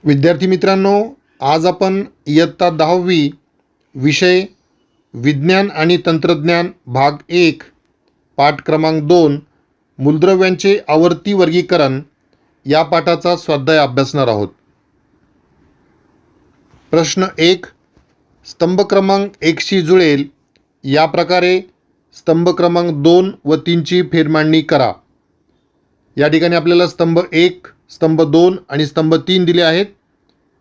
विद्यार्थी मित्रांनो, आज आपण इयत्ता 10वी विषय विज्ञान आणि तंत्रज्ञान भाग 1 पाठ क्रमांक 2 मूलद्रव्यांचे आवर्ती वर्गीकरण या पाठाचा स्वाध्याय अभ्यासणार आहोत. प्रश्न 1. स्तंभ क्रमांक 1 शी जुळेल या प्रकारे स्तंभ क्रमांक 2 व 3 ची फेरमांडणी करा. या ठिकाणी आपल्याला स्तंभ 1, स्तंभ 2 आणि स्तंभ 3 दिले आहेत.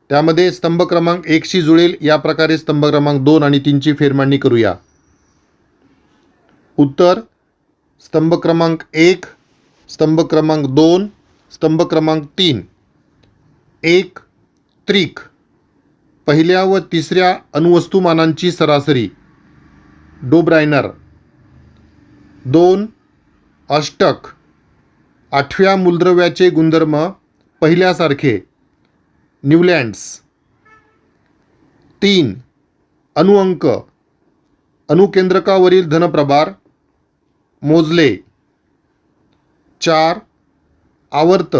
त्यामध्ये स्तंभ क्रमांक 1 शी जुळेल या प्रकारे स्तंभ क्रमांक 2 आणि 3 ची फेरमांडणी करूया. उत्तर: स्तंभ क्रमांक 1, स्तंभ क्रमांक 2, स्तंभ क्रमांक 3. 1. त्रिक, पहिल्या व तिसऱ्या अणुवस्तुमानांची सरासरी, डोब्रायनर. 2. अष्टक, आठव्या मूलद्रव्याचे गुणधर्म पहिल्यासारखे, न्यूलँड्स. 3. अणुअंक, अणुकेंद्रकावरील धनप्रभार, मोजले. 4. आवर्त,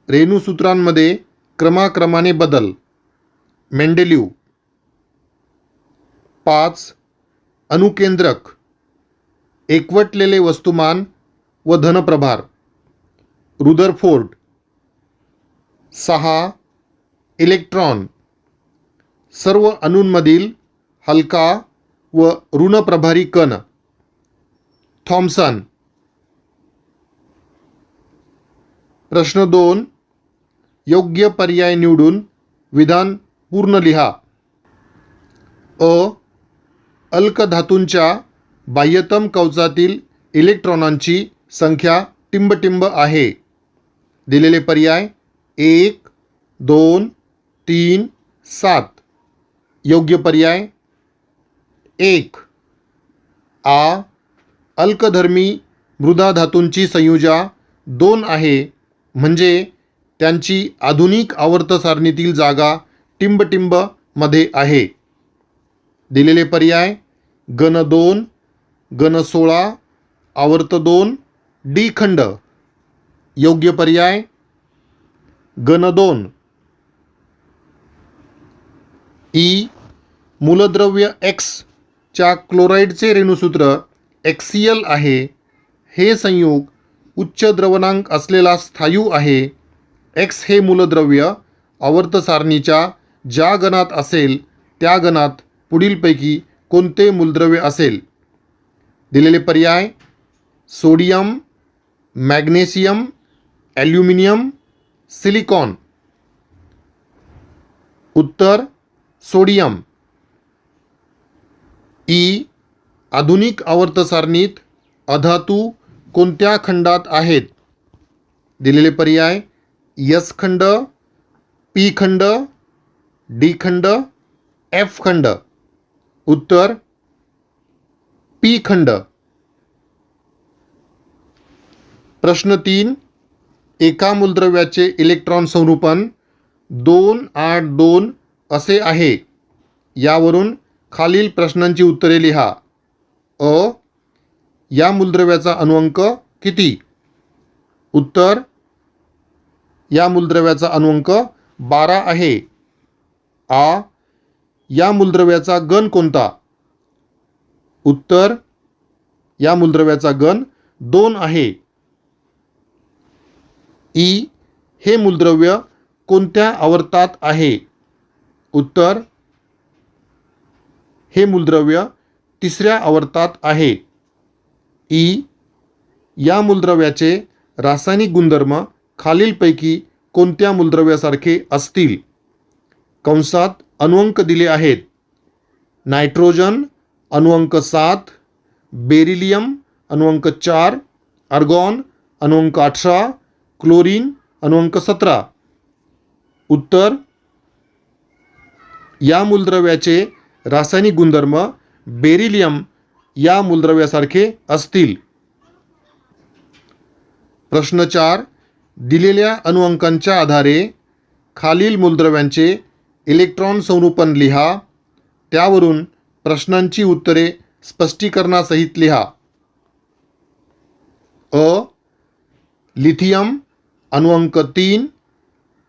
रेणुसूत्रांमध्ये क्रमाक्रमाने बदल, मेंडेलीव. 5. अणुकेंद्रक, एकवटलेले वस्तुमान व धनप्रभार, रुदरफोर्ड. 6. इलेक्ट्रॉन, सर्व अणूंमधील हलका व ऋणप्रभारी कण, थॉम्सन. प्रश्न 2. योग्य पर्याय निवडून विधान पूर्ण लिहा. अ. अल्कधातूंच्या बाह्यतम कवचातील इलेक्ट्रॉनांची संख्या टिंबटिंब आहे. दिलेले पर्याय 1, 2, 3, 7. योग्य पर्याय 1. आ. अल्कधर्मी मृदा धातूंची संयुजा 2 आहे, म्हणजे त्यांची आधुनिक आवर्त सारणीतील जागा टिंबटिंब मध्ये आहे. दिलेले पर्याय गण 2, गण 16, आवर्त 2, डी खंड. योग्य पर्याय गण 2. ई. मूलद्रव्य X च्या क्लोराईडचे रेणुसूत्र एक्सियल आहे. हे संयुग उच्च द्रवणांक असलेला स्थायू आहे. X हे मूलद्रव्य आवर्त सारणीच्या ज्या गणात असेल त्या गणात पुढीलपैकी कोणते मूलद्रव्य असेल? दिलेले पर्याय सोडियम, मॅग्नेशियम, ॲल्युमिनियम, सिलिकॉन. उत्तर सोडियम. ई. आधुनिक आवर्त सारणीत अधातू कोणत्या खंडात आहेत? दिलेले पर्याय एस खंड, पी खंड, डी खंड, एफ खंड. उत्तर पी खंड. प्रश्न 3. एका मूलद्रव्याचे इलेक्ट्रॉन संरूपण 282 असे आहे. यावरून खालील प्रश्नांची उत्तरे लिहा. अ. या मूलद्रव्याचा अणुअंक किती? उत्तर: या मूलद्रव्याचा अणुअंक 12 आहे. आ. या मूलद्रव्याचा गण कोणता? उत्तर: या मूलद्रव्याचा गण 2 आहे. ई. हे मूलद्रव्य कोणत्या आवर्तात आहे? उत्तर: हे मूलद्रव्य 3ऱ्या आवर्तात आहे. ई. या मूलद्रव्याचे रासायनिक गुणधर्म खालीलपैकी कोणत्या मूलद्रव्यासारखे असतील? कंसात अणुअंक दिले आहेत. नायट्रोजन अणुअंक 7, बेरिलियम अणुअंक 4, आर्गॉन अणुअंक 18, क्लोरीन अणुअंक 17. उत्तर: या मूलद्रव्याचे रासायनिक गुणधर्म बेरिलियम या मूलद्रव्यासारखे असतील. प्रश्न 4. दिलेल्या अणुअंकांच्या आधारे खालील मूलद्रव्यांचे इलेक्ट्रॉन संरूपण लिहा. त्यावरून प्रश्नांची उत्तरे स्पष्टीकरणासहित लिहा. अ. लिथियम अणुअंक 3,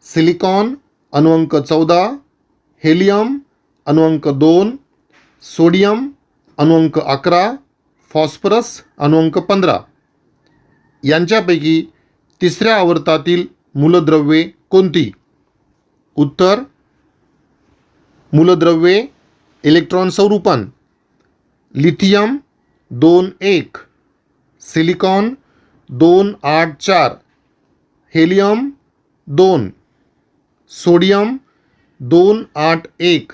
सिलिकॉन अणुअंक 14, हेलियम अणुअंक 2, सोडियम अणुअंक 11, फॉस्फरस अणुअंक 15. यांच्यापैकी तिसऱ्या आवर्तातील मूलद्रव्ये कोणती? उत्तर मूलद्रव्ये इलेक्ट्रॉन स्वरूपन. Lithium 2,1, silicon 2,8,4, helium 2, sodium 2,8,1,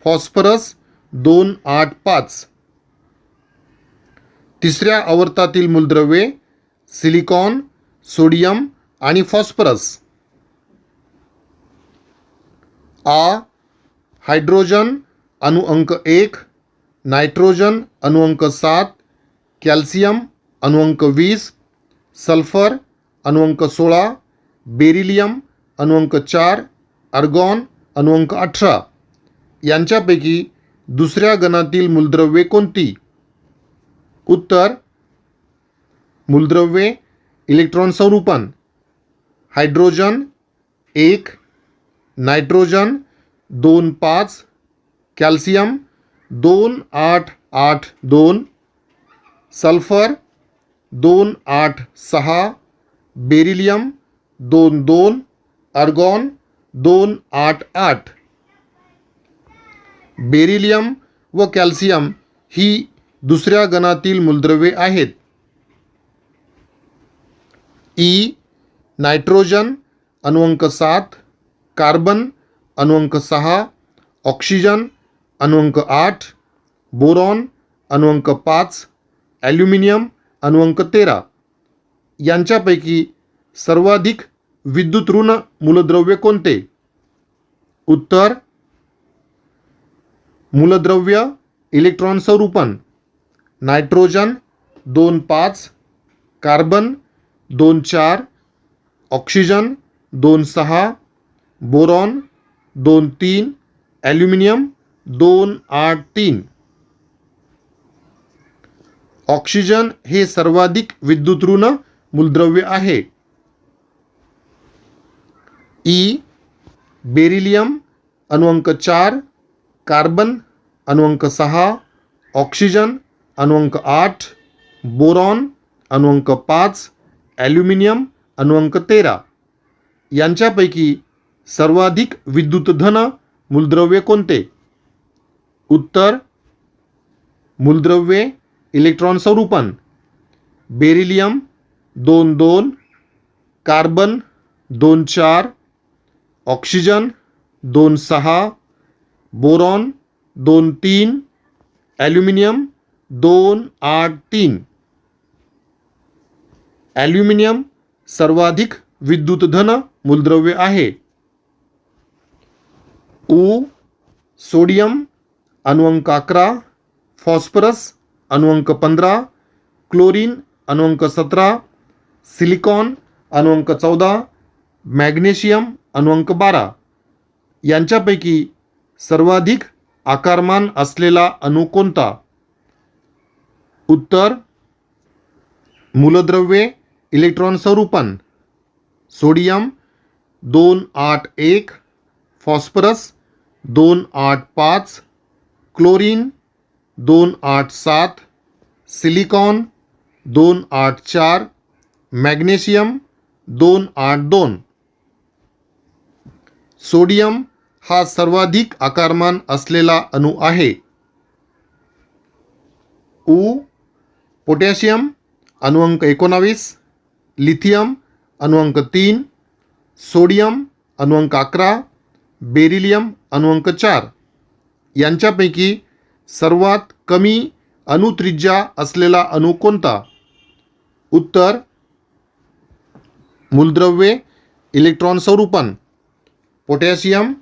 phosphorus 2,8,5. तिसऱ्या आवर्तातील मूलद्रव्ये सिलिकॉन, सोडियम आणि फॉस्फरस. आ. हायड्रोजन अणुअंक 1, नायट्रोजन अणुअंक 7, कॅल्शियम अणुअंक 20, सल्फर अणुअंक 16, बेरिलियम अणुअंक 4, आर्गॉन अणुअंक 18. यांच्यापैकी दुसऱ्या गणातील मूलद्रव्ये कोणती? उत्तर मूलद्रव्ये इलेक्ट्रॉन स्वरूपन. Hydrogen 1, nitrogen 2,5, calcium 2,8,8,2, sulphur 2,8,6, beryllium 2,2, argon 2,8,8. Beryllium व कॅल्शियम ही दुसऱ्या गणातील मूलद्रव्ये आहेत. ई. नायट्रोजन अणुअंक 7, कार्बन अणुअंक 6, ऑक्सिजन अणुअंक 8, बोरॉन अणुअंक 5, ॲल्युमिनियम अणुअंक 13. यांच्यापैकी सर्वाधिक विद्युत ऋण मूलद्रव्य कोणते? उत्तर मूलद्रव्य इलेक्ट्रॉन स्वरूपन. Nitrogen 2,5, carbon 2,4, oxygen 2,6, boron 2,3, aluminium 2,8,3. Oxygen हे सर्वाधिक विद्युत ऋण मूलद्रव्य आहे. ई. बेरिलियम अणुअंक 4, कार्बन अणुअंक 6, ऑक्सिजन अणुअंक 8, बोरॉन अणुअंक 5, ॲल्युमिनियम अणुअंक 13. यांच्यापैकी सर्वाधिक विद्युतधन मूलद्रव्य कोणते? उत्तर मूलद्रव्ये इलेक्ट्रॉन स्वरूपन. Beryllium 2,2, carbon 2,4, oxygen 2,6, boron 2,3, aluminium 2,8,3. Aluminium सर्वाधिक विद्युतधन मूलद्रव्य आहे. उ. सोडियम अणुअंक 11, फॉस्फरस अणुअंक 15, क्लोरीन अणुअंक 17, सिलिकॉन अणुअंक 14, मॅग्नेशियम अणुअंक 12. यांच्यापैकी सर्वाधिक आकारमान असलेला अणू कोणता? उत्तर मूलद्रव्ये इलेक्ट्रॉन स्वरूपन. Sodium 2,8,1, phosphorus 2,8,5, chlorine 2,8,7, silicon 2,8,4, magnesium 2,8,2. Sodium हा सर्वाधिक आकारमान असलेला अणू आहे. उ. पोटॅशियम अणुअंक 19, लिथियम अणुअंक 3, सोडियम अणुअंक 11, बेरिलियम अणुअंक 4. यांच्यापैकी सर्वात कमी अणुत्रिज्या असलेला अणू कोणता? उत्तर मूलद्रव्ये इलेक्ट्रॉन स्वरूपन. Potassium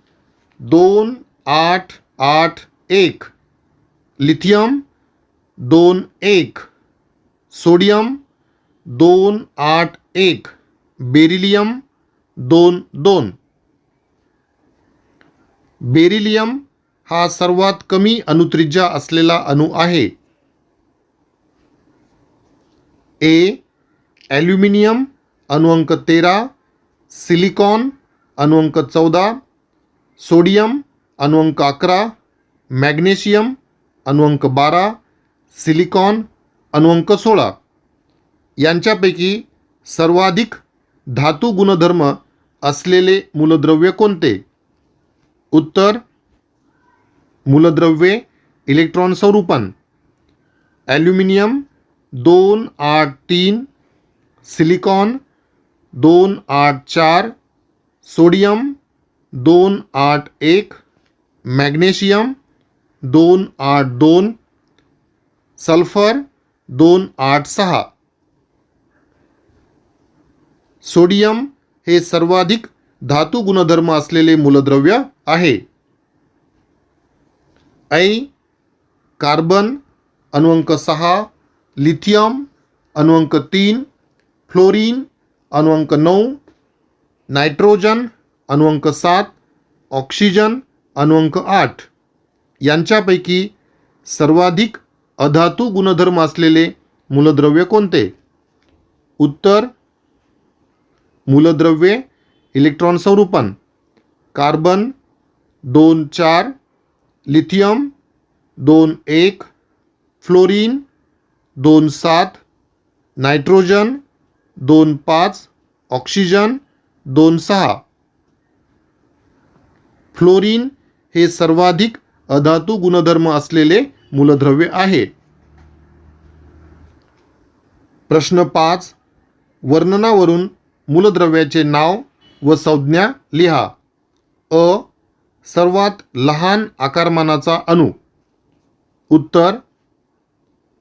2,8,8,1, lithium 2,1, sodium 2,8,1, beryllium 2,2. Beryllium हा सर्वात कमी अणुत्रिज्या असलेला अणू आहे. ए. ॲल्युमिनियम अणुअंक 13, सिलिकॉन अनुअंक 14, सोडियम अनुअंक 11, मॅग्नेशियम अनुअंक 12, सिलिकॉन अनुअंक 16. यांच्यापैकी सर्वाधिक धातू गुणधर्म असलेले मूलद्रव्य कोणते? उत्तर मूलद्रव्ये इलेक्ट्रॉन स्वरूपन. Aluminium 283, silicon 284, sodium 281, magnesium 282, sulphur 286. Sodium हे सर्वाधिक धातू गुणधर्म असलेले मूलद्रव्य आहे. ऐ कार्बन अनुअंक 6, लिथियम अनुअंक 3, फ्लोरीन अनुअंक 9, नायट्रोजन अनुअंक 7, ऑक्सिजन अनुअंक 8. यांच्यापैकी सर्वाधिक अधातू गुणधर्म असलेले मूलद्रव्य कोणते? उत्तर मूलद्रव्ये इलेक्ट्रॉन स्वरूपन. Carbon 2,4, lithium 2,1, fluorine 2,7, nitrogen 2,5, oxygen 2,6. Fluorine हे सर्वाधिक अधातू गुणधर्म असलेले मूलद्रव्य आहे. प्रश्न 5. वर्णनावरून मूलद्रव्याचे नाव व संज्ञा लिहा. अ. सर्वात लहान आकारमानाचा अणू. उत्तर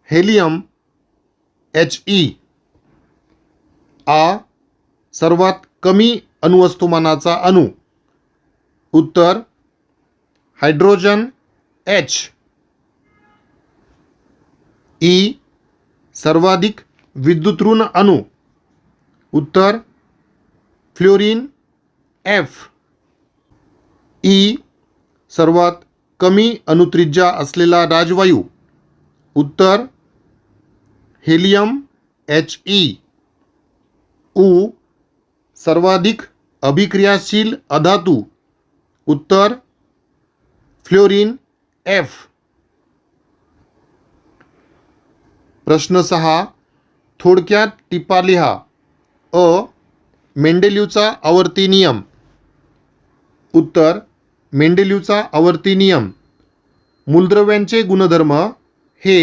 हेलियम He. आ. सर्वात कमी अणुवस्तुमानाचा अणू. उत्तर हायड्रोजन H. ई. सर्वाधिक विद्युतऋण अणू. उत्तर फ्लोरीन F. ई. सर्वात कमी अणुत्रिज्या असलेला राजवायू. उत्तर हेलियम He. उ. सर्वाधिक अभिक्रियाशील अधातू. उत्तर फ्लोरीन F. प्रश्न 6. थोडक्यात टिपा लिहा. अ. मेंडेलिवचा आवर्ती नियम. उत्तर मेंडेलिवचा आवर्ती नियम. मूलद्रव्यांचे गुणधर्म हे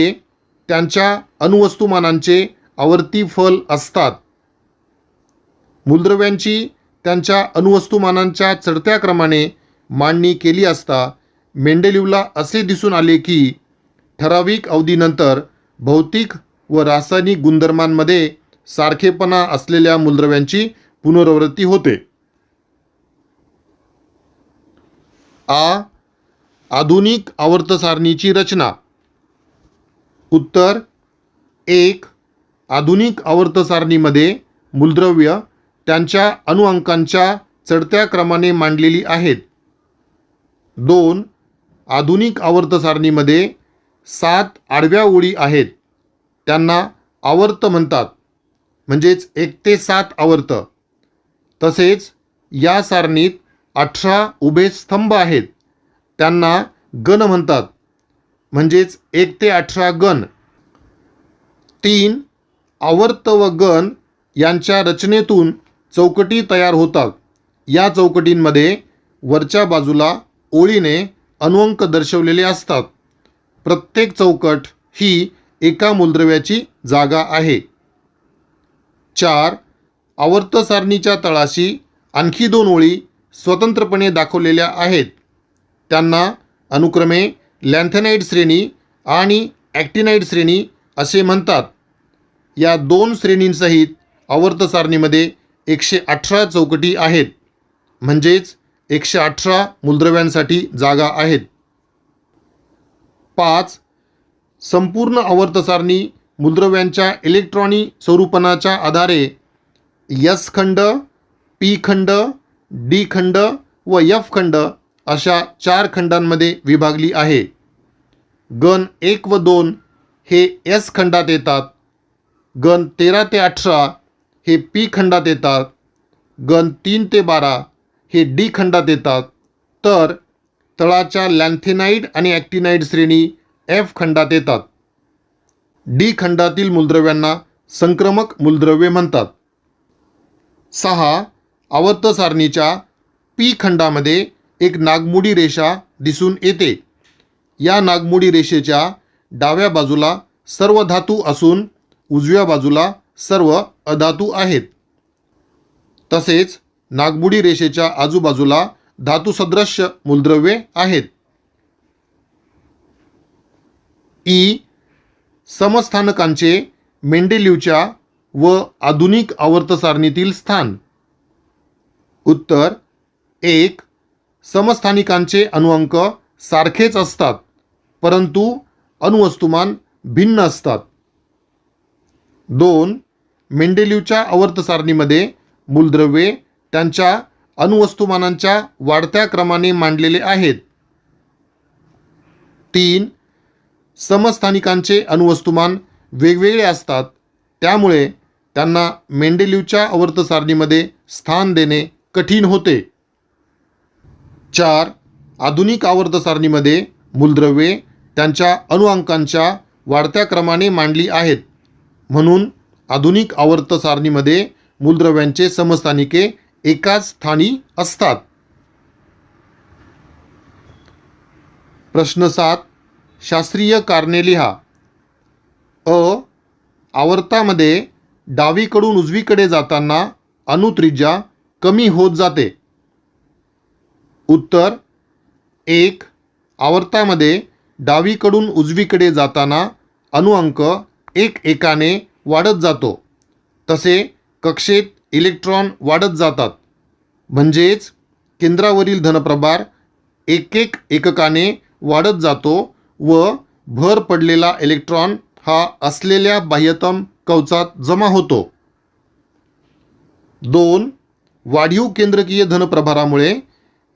त्यांच्या अणुवस्तुमानांचे आवर्ती फल असतात. मूलद्रव्यांची त्यांच्या अणुवस्तुमानांच्या चढत्या क्रमाने मांडणी केली असता मेंडेलिवला असे दिसून आले की ठराविक अवधीनंतर भौतिक व रासायनिक गुणधर्मांमध्ये सारखेपणा असलेल्या मूलद्रव्यांची पुनरावृत्ती होते. आ. आधुनिक आवर्त सारणीची रचना. उत्तर 1. आधुनिक आवर्त सारणीमध्ये मूलद्रव्य त्यांच्या अणुअंकांच्या चढत्या क्रमाने मांडलेली आहेत. 2. आधुनिक आवर्त सारणीमध्ये 7 आडव्या ओळी आहेत. त्यांना आवर्त म्हणतात, म्हणजेच 1 ते 7 आवर्त. तसेच या सारणीत 18 उभे स्तंभ आहेत. त्यांना गण म्हणतात, म्हणजेच 1 ते 18 गण. 3. आवर्त व गण यांच्या रचनेतून चौकटी तयार होतात. या चौकटींमध्ये वरच्या बाजूला ओळीने अणुअंक दर्शवलेले असतात. प्रत्येक चौकट ही एका मूलद्रव्याची जागा आहे. 4. आवर्त सारणीच्या तळाशी आणखी 2 ओळी स्वतंत्रपणे दाखवलेल्या आहेत. त्यांना अनुक्रमे लॅन्थेनाइड श्रेणी आणि ॲक्टिनाइड श्रेणी असे म्हणतात. या 2 श्रेणींसहित आवर्त सारणीमध्ये 118 चौकटी आहेत, म्हणजेच 118 मूलद्रव्यांसाठी जागा आहेत. 5. संपूर्ण आवर्त सारणी मूलद्रव्यांच्या इलेक्ट्रॉनी स्वरूपनाच्या आधारे S खंड, P खंड, D खंड व F खंड अशा 4 खंडांमध्ये विभागली आहे. गण 1 व 2 हे S खंडात येतात. गण 13 ते 18 हे P खंडात येतात. गण 3 ते 12 हे डी खंडात येतात, तर तळाच्या लॅन्थेनाइड आणि ॲक्टिनाइड श्रेणी एफ खंडात येतात. डी खंडातील मूलद्रव्यांना संक्रमक मूलद्रव्ये म्हणतात. 6. आवर्त सारणीच्या पी खंडामध्ये एक नागमोडी रेषा दिसून येते. या नागमोडी रेषेच्या डाव्या बाजूला सर्व धातू असून उजव्या बाजूला सर्व अधातू आहेत. तसेच नागमोडी रेषेच्या आजूबाजूला धातुसदृश्य मूलद्रव्ये आहेत. ई. समस्थानकांचे मेंडेलीवच्या व आधुनिक आवर्त सारणीतील स्थान. उत्तर 1. समस्थानिकांचे अणुअंक सारखेच असतात, परंतु अणुवस्तुमान भिन्न असतात. 2. मेंडेलीवच्या आवर्त सारणीमध्ये मूलद्रव्ये त्यांच्या अणुवस्तुमानांच्या वाढत्या क्रमाने मांडलेले आहेत. 3. समस्थानिकांचे अणुवस्तुमान वेगवेगळे असतात, त्यामुळे त्यांना मेंडेलीवच्या आवर्त सारणीमध्ये स्थान देणे कठीण होते. 4. आधुनिक आवर्त सारणीमध्ये मूलद्रव्ये त्यांच्या अणुअंकांच्या वाढत्या क्रमाने मांडली आहेत, म्हणून आधुनिक आवर्त सारणीमध्ये मूलद्रव्यांचे समस्थानिके एकाच स्थानी असतात. प्रश्न 7. शास्त्रीय कारणे लिहा. अ. आवर्तामध्ये डावीकडून उजवीकडे जाताना अणुत्रिज्या कमी होत जाते. उत्तर 1. आवर्तामध्ये डावीकडून उजवीकडे जाताना अणुअंक एकाने वाढत जातो. तसे कक्षेत इलेक्ट्रॉन वाढत जातात, म्हणजेच केंद्रावरील धनप्रभार एककाने वाढत जातो व भर पडलेला इलेक्ट्रॉन हा असलेल्या बाह्यतम कवचात जमा होतो. 2. वाढीव केंद्रकीय धनप्रभारामुळे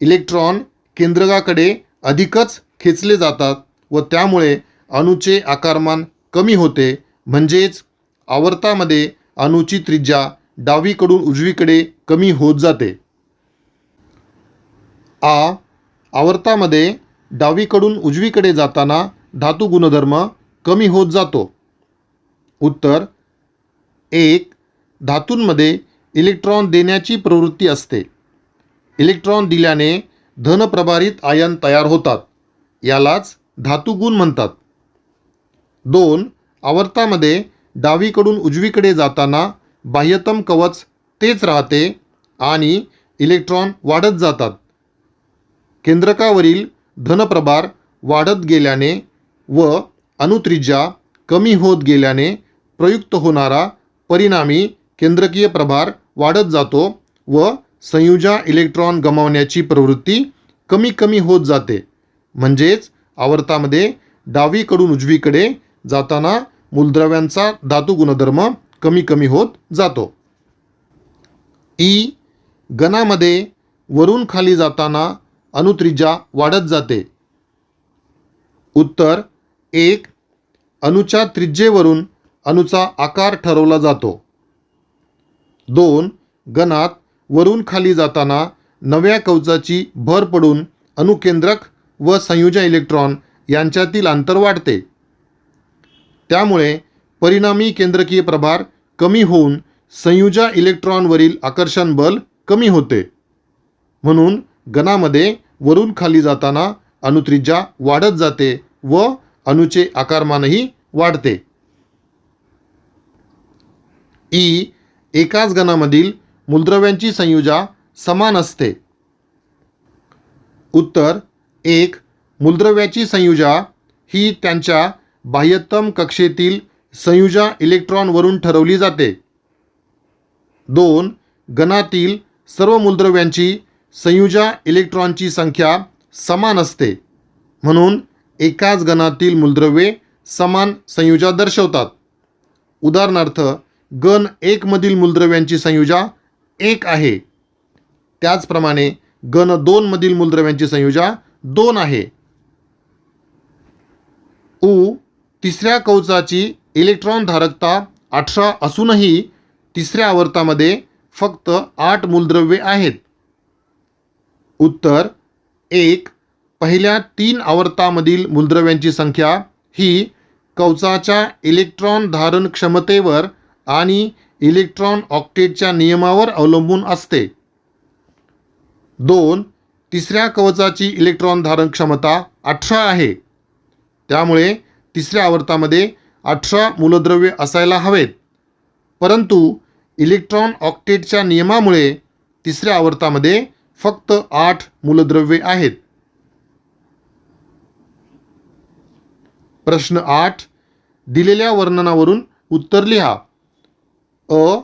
इलेक्ट्रॉन केंद्रकाकडे अधिकच खेचले जातात व त्यामुळे अणूचे आकारमान कमी होते, म्हणजेच आवर्तामध्ये अणूची त्रिज्या डावीकडून उजवीकडे कमी होत जाते. आ. आवर्तामध्ये डावीकडून उजवीकडे जाताना धातू गुणधर्म कमी होत जातो. उत्तर 1. धातूंमध्ये इलेक्ट्रॉन देण्याची प्रवृत्ती असते. इलेक्ट्रॉन दिल्याने धनप्रभारित आयन तयार होतात, यालाच धातुगुण म्हणतात. 2. आवर्तामध्ये डावीकडून उजवीकडे जाताना बाह्यतम कवच तेच राहते आणि इलेक्ट्रॉन वाढत जातात. केंद्रकावरील धनप्रभार वाढत गेल्याने व अणुत्रिज्या कमी होत गेल्याने प्रयुक्त होणारा परिणामी केंद्रकीय प्रभार वाढत जातो व संयुजा इलेक्ट्रॉन गमावण्याची प्रवृत्ती कमी होत जाते, म्हणजेच आवर्तामध्ये डावीकडून उजवीकडे जाताना मूलद्रव्यांचा धातू गुणधर्म कमी होत जातो. ई. गणामध्ये वरून खाली जाताना अणुत्रिज्या वाढत जाते. उत्तर 1. अणूच्या त्रिज्येवरून अणूचा आकार ठरवला जातो. 2. गणात वरून खाली जाताना नव्या कवचाची भर पडून अणुकेंद्रक व संयुजा इलेक्ट्रॉन यांच्यातील अंतर वाढते. त्यामुळे परिणामी केंद्रकीय प्रभार कमी होऊन संयुजा इलेक्ट्रॉनवरील आकर्षण बल कमी होते, म्हणून गणामध्ये वरून खाली जाताना अणुत्रिज्या वाढत जाते व अणूचे आकारमानही वाढते. ई. एकाच गणामधील मूलद्रव्यांची संयुजा समान असते. उत्तर 1. मूलद्रव्याची संयुजा ही त्यांच्या बाह्यतम कक्षेतील संयुजा इलेक्ट्रॉनवरून ठरवली जाते. 2. गणातील सर्व मूलद्रव्यांची संयुजा इलेक्ट्रॉनची संख्या समान असते, म्हणून एकाच गणातील मूलद्रव्ये समान संयुजा दर्शवतात. उदाहरणार्थ, गण 1 मधील मूलद्रव्यांची संयुजा 1 आहे, त्याचप्रमाणे गण 2 मधील मूलद्रव्यांची संयुजा 2 आहे. उ. तिसऱ्या कवचाची इलेक्ट्रॉन धारकता 18 असूनही तिसऱ्या आवर्तामध्ये फक्त 8 मूलद्रव्ये आहेत. उत्तर 1. पहिल्या 3 आवर्तामधील मूलद्रव्यांची संख्या ही कवचाच्या इलेक्ट्रॉन धारण क्षमतेवर आणि इलेक्ट्रॉन ऑक्टेटच्या नियमावर अवलंबून असते. 2. तिसऱ्या कवचाची इलेक्ट्रॉन धारण क्षमता 18 आहे. त्यामुळे तिसऱ्या आवर्तामध्ये 18 मूलद्रव्ये असायला हवेत, परंतु इलेक्ट्रॉन ऑक्टेटच्या नियमामुळे तिसऱ्या आवर्तामध्ये फक्त 8 मूलद्रव्ये आहेत. प्रश्न 8. दिलेल्या वर्णनावरून उत्तर लिहा. अ,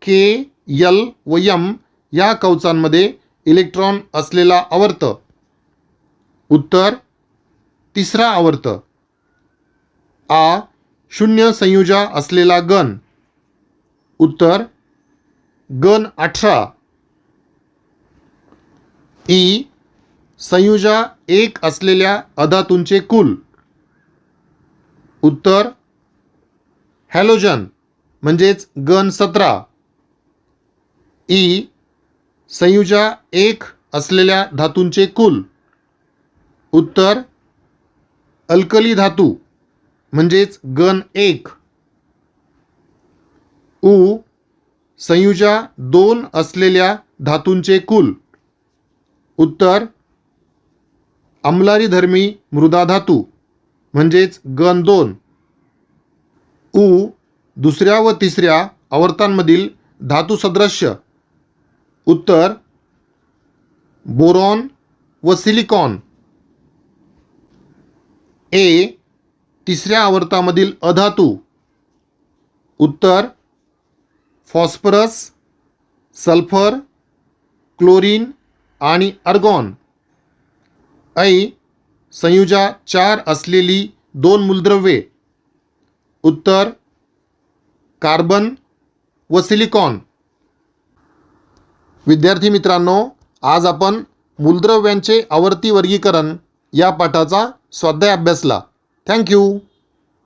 के, एल व एम या कवचांमध्ये इलेक्ट्रॉन असलेला आवर्त. उत्तर तिसरा आवर्त. आ, शून्य संयुजा असलेला गण. उत्तर गण 18. ई, संयुजा 1 असलेल्या अधातूंचे कुल. उत्तर हॅलोजन म्हणजेच गण 17. ई, संयुजा 1 असलेल्या धातूंचे कुल. उत्तर अल्कली धातू म्हणजेच गण 1. उ, संयुजा 2 असलेल्या धातूंचे कुल. उत्तर आम्लारीधर्मी मृदा धातू म्हणजेच गण 2. उ, दुसऱ्या व तिसऱ्या आवर्तांमधील धातू सदृश्य. उत्तर बोरॉन व सिलिकॉन. ए, तिसऱ्या आवर्तामधील अधातू. उत्तर फॉस्फरस, सल्फर, क्लोरीन आणि आर्गॉन. ऐ, संयुजा 4 असलेली 2 मूलद्रव्ये. उत्तर कार्बन व सिलिकॉन. विद्यार्थी मित्रांनो, आज आपण मूलद्रव्यांचे आवर्ती वर्गीकरण या पाठाचा स्वाध्याय अभ्यासला. थँक्यू.